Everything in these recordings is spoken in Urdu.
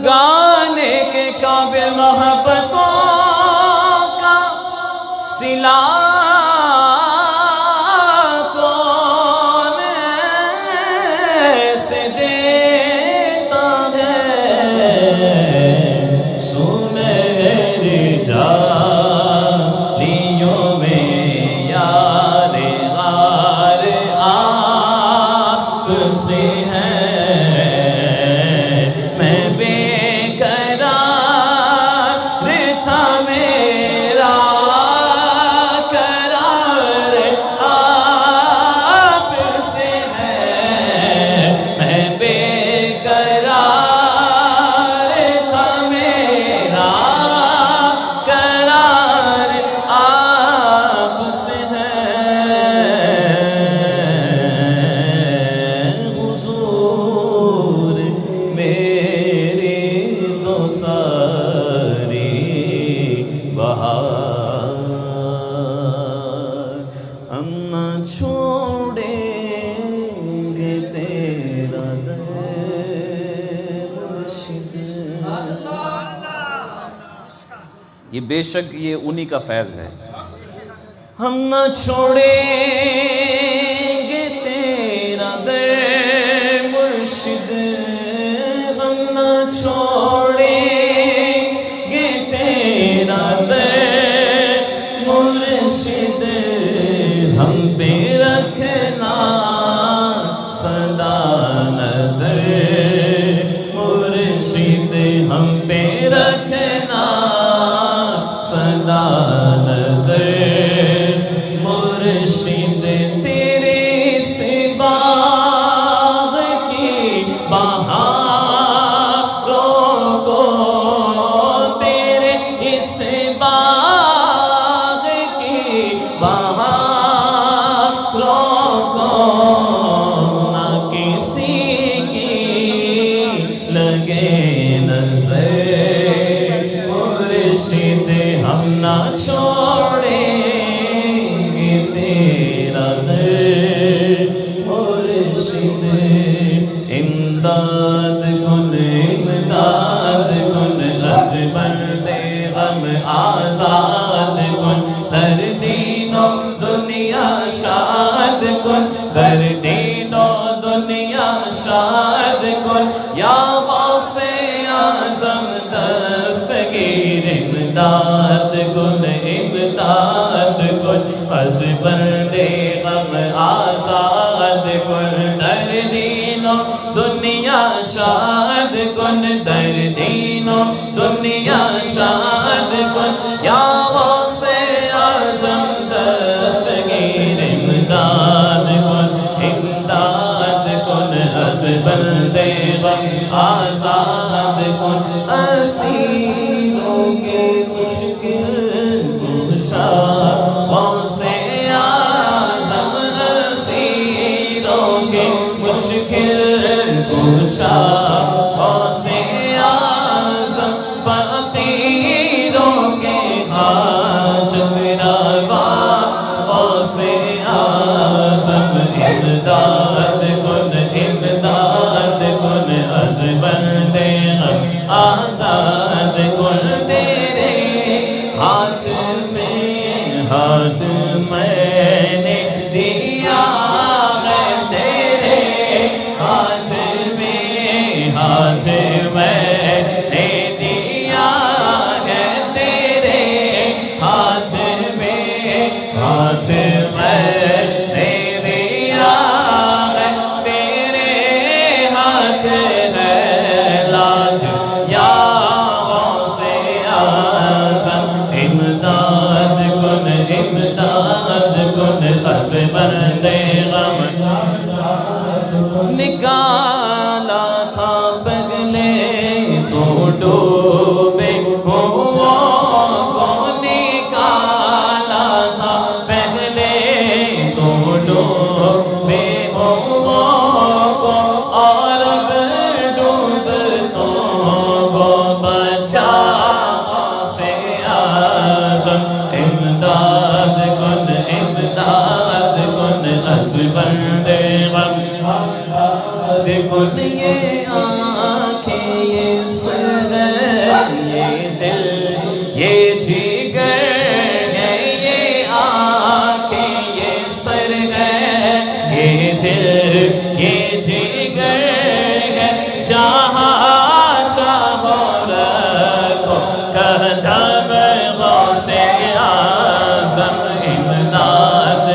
گانے کے قابل محبتوں کا صلہ کون سے دیتا ہے سنہری جالیوں میں یار غار آپ سے ہے ہم نہ چھوڑیں گے تیرا در مرشد۔ یہ بے شک یہ انہی کا فیض ہے۔ ہم نہ چھوڑیں گے تیرا در مرشد، ہم نہ چھوڑیں گے تیرا در مرشد، ہم پہ رکھنا سدا نظر مرشد، ہم پہ رکھنا سدا نظر مرشد، تیرے سے باغ کی بہاروں کو، تیرے اس باغ کی بہاروں کو نہ کسی کی لگے نظر مرشد، ہم نہ چھوڑیں گے تیرا در مرشد۔ امداد کن امداد کن از بند غم آزاد کن، در دین و دنیا شاد کن، در دین و دنیا شاد کن، یا غوث اعظم دستگیر امداد کن امداد کن، از بند غم آزاد کن، در دین و دنیا شاد کن، در دین و دنیا شاد کن، یا غوث اعظم دستگیر امداد کن امداد کن، از بند غم آزاد کن، اسیروں کے مشکل کشا غوث اعظم، اسیروں کے مشکل کشا غوث اعظم، فقیروں کے حاجت روا غوث اعظم، امداد کن امداد کن، از بند غم آزاد کن، تیرے ہاتھ میں نے دیا ہے، تیرے ہاتھ میں نے دیا ہے، تیرے ہاتھ میں نے دیا ہے، تیرے ہاتھ ہے لاج یا غوث اعظم، امداد کن امداد کن، از بند غم نکالا تھا پہلے تو ڈوبے ہووں کو، نکالا تھا پہلے تو ڈوبے ہووں کو، اور اب ڈوبتوں کو بچا غوث اعظم، امداد کن امداد کن، از بند غم گن یہ آنکھیں یہ سر یہ دل یہ جگر ہے یہ آنکھیں یہ سر ہے یہ دل یہ جگر ہے جہاں چاہو رکھو کہتا میں غوث اعظم امداد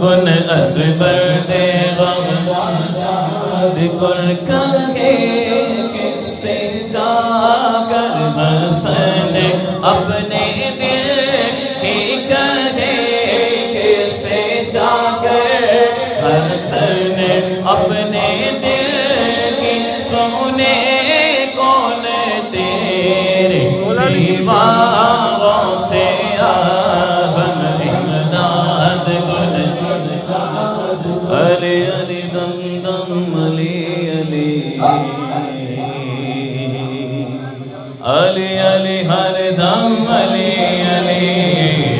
گن اصبر دے غم کن کہے کس سے جا کر حسن اپنے دل کی کہے کس سے جا کر حسن اپنے دل کی سونے کون تیرے سوا غوث اعظم امداد گن علی علی دم دم علی علی علی علی ہر دم علی علی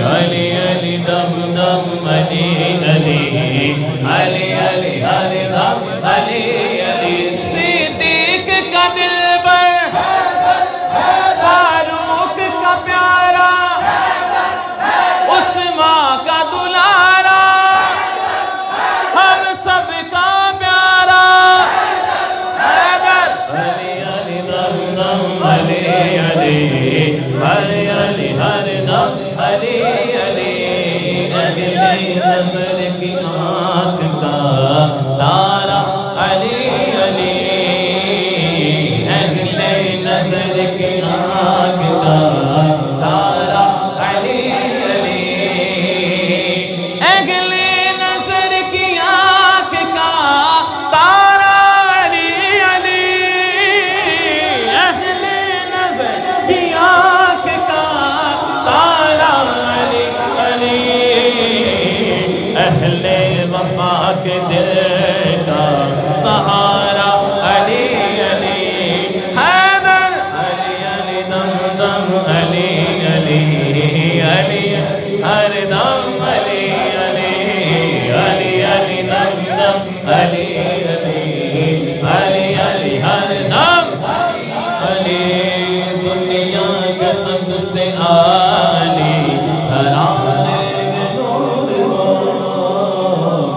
علی علی دم دم علی علی علی علی ہر دم علی علی صدیق کا دلبر فاروق کا پیارا عثمان کا دلارا ہم سب کا پیارا علی علی دم دم علی علی علی علی ہر دم علی علی اگلی نظر کی آنکھ کا تارا علی علی اگلی نظر کی آنکھ کا تارا علی علی اگلی نظر کی آنکھ کا تارا علی علی اگلی نظر کی آنکھ کا تارا علی علی اہل وفا کے دل کا سہارا علی علی حیدر علی علی دم دم علی علی علی ہر دم علی علی علی علی دم دم علی علی علی علی ہر دم علی دنیا کے سب سے عالی گھرانے کے نور کو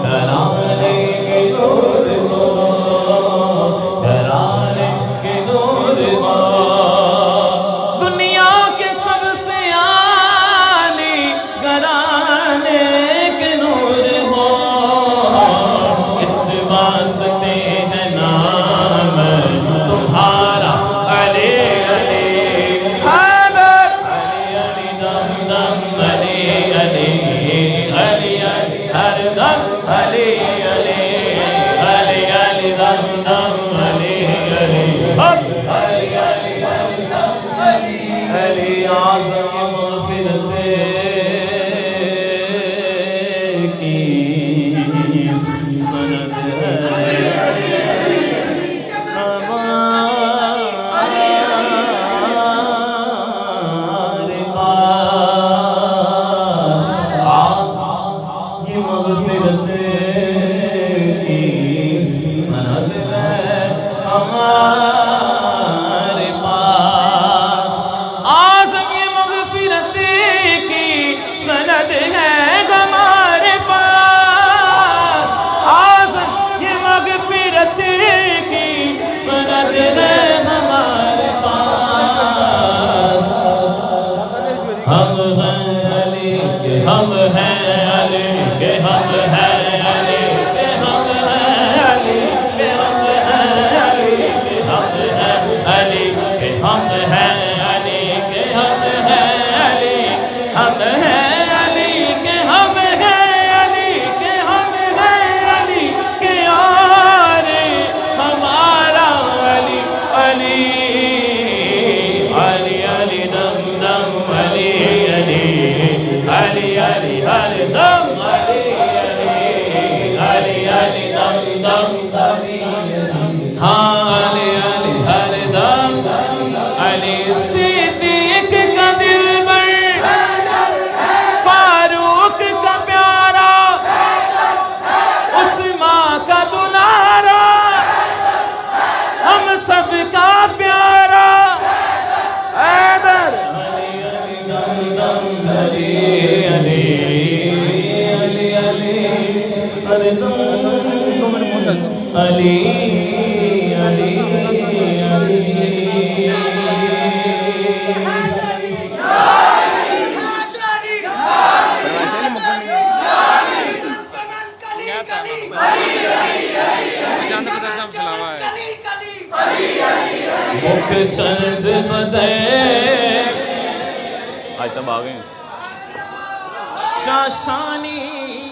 گھرانے کے نور کو گھرانے کے نور کو دنیا کے سب سے عالی گھرانے کے نور ہو اس واسطے ہے نام تمہارا علی علی حیدر علی علی دم دم علی علی علی علی ہر دم علی علی علی علی دم دم علی علی علی علی دم علی علی اعظم مغفرت کی سند ہے ہمارے پاس یہ مغفرت کی سند ہے ہمارے پاس اعظم یہ مغفرت کی سند ہے ہمارے پاس اعظم یہ مغفرت کی سند ہے ہمارے پاس ہم ہیں علی کے ہم ہیں علی کے ہم ہیں علی کے ہم ہیں علی کے ہم ہیں علی کے ہم ہیں علی کے ہم ہیں علی کے ہم ہیں علی ہم ہیں علی کے ہم ہیں علی کے ہم ہیں علی کے یار ہمارا علی علی علی علی دم دم علی علی علی علی ہر دم علی علی علی علی دم دم ہاں علی علی ہر دم علی صدیق کا دلبر فاروق کا پیارا عثمان کا دلارا علی علی علی ہر دم علی علی علی مکھ چند بدے آج سب آ گئے شاشانی